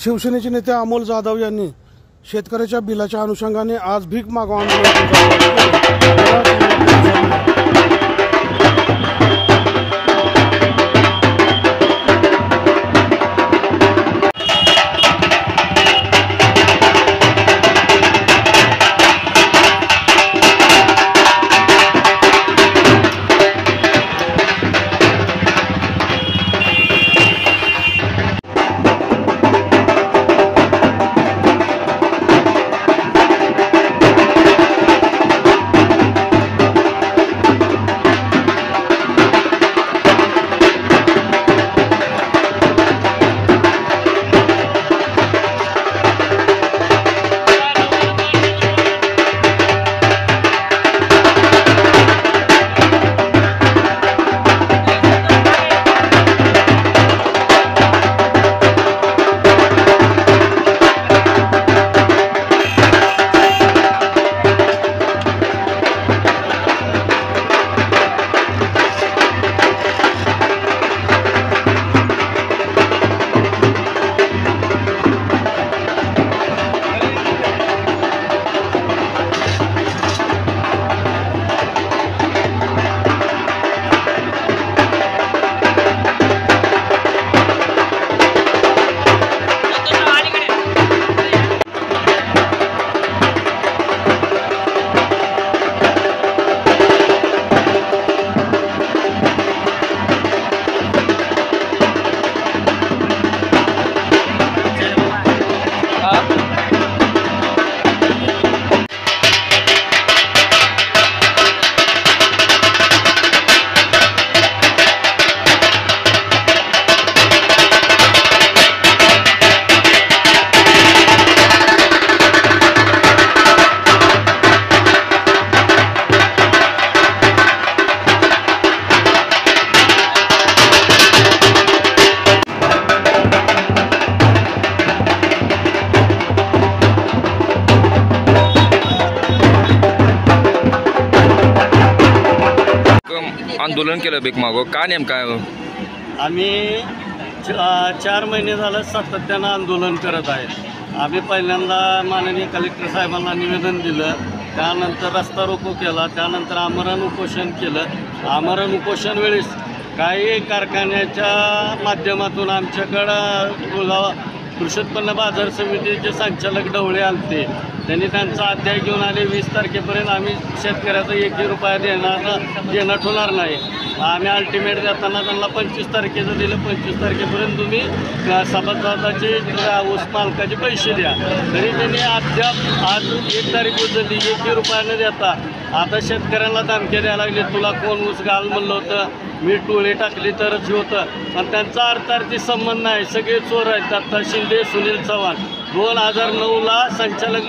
शिवसेनेचे नेते अमोल जाधव यांनी शेतकऱ्याच्या बिलाच्या अनुषंगाने आज भीक मागवा आंदोलन आंदोलन केलं भीक मागो का नेमका? आम्ही 4 महिने झालं सातत्यानं आंदोलन करत आहे। आम्ही पहिल्यांदा माननीय कलेक्टर साहेबांना निवेदन दिलं, त्यानंतर रस्ता रोको केला, त्यानंतर आमरण उपोषण केलं। आमरण उपोषण वेळेस काही कारखान्याच्या माध्यमातून आमच्याकडं कृषी उत्पन्न बाजार समितीचे संचालक ढवळे आलते। त्यांनी त्यांचा अध्याय घेऊन आले 20 तारखेपर्यंत आम्ही शेतकऱ्याचा 1 रुपया देणं ठेवणार नाही। आम्ही अल्टिमेट देताना त्यांना 25 तारखेचं दिलं, 25 तारखेपर्यंत तुम्ही सभासदाचे ऊस मालकाचे पैसे द्या। तरी त्यांनी अद्याप आज 1 तारीख उचलली, 1 रुपया न देता आता शेतकऱ्यांना धमक्या द्यायला लागले, तुला कोण ऊस घाल म्हणलं होतं, मी टोळे टाकली तरच होतं। पण त्यांचा अर्थार्थी संबंध नाही, सगळे चोर आहेत। दत्ता शिंदे, सुनील चव्हाण 2009ला संचालक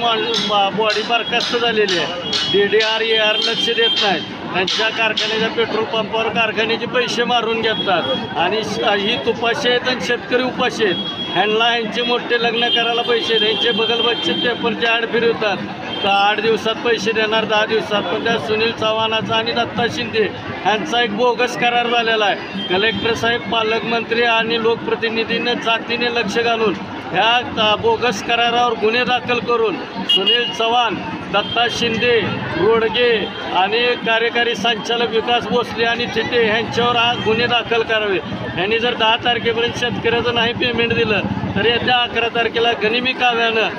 बॉडी बरखास्त झालेली आहे। DDR AR लक्ष देत नाहीत, त्यांच्या कारखान्याच्या पेट्रोल पंपावर कारखान्याचे पैसे मारून घेतात आणि ही तुपाशी आहेत आणि शेतकरी उपाशी आहेत। ह्यांचे मोठे लग्न करायला पैसे, त्यांचे बगलबच्चे पेपरचे ॲड फिरवतात, तर 8 दिवसात पैसे देणार, 10 दिवसात। पण त्या सुनील चव्हाणाचा आणि दत्ता शिंदे ह्यांचा एक बोगस करार झालेला आहे। कलेक्टर साहेब, पालकमंत्री आणि लोकप्रतिनिधींनी जातीने लक्ष घालून ह्या बोगस करारावर गुन्हे दाखल करून सुनील चव्हाण, दत्ता शिंदे, रोडगे आणि कार्यकारी संचालक विकास भोसले आणि थिटे ह्यांच्यावर गुन्हे दाखल करावे। यांनी जर 10 तारखेपर्यंत शेतकऱ्याचं नाही पेमेंट दिलं तर येत्या 11 तारखेला गनिमी काव्यानं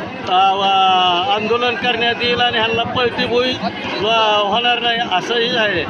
आंदोलन करण्यात येईल आणि ह्यांना पळती बोई होणार नाही असंही आहे।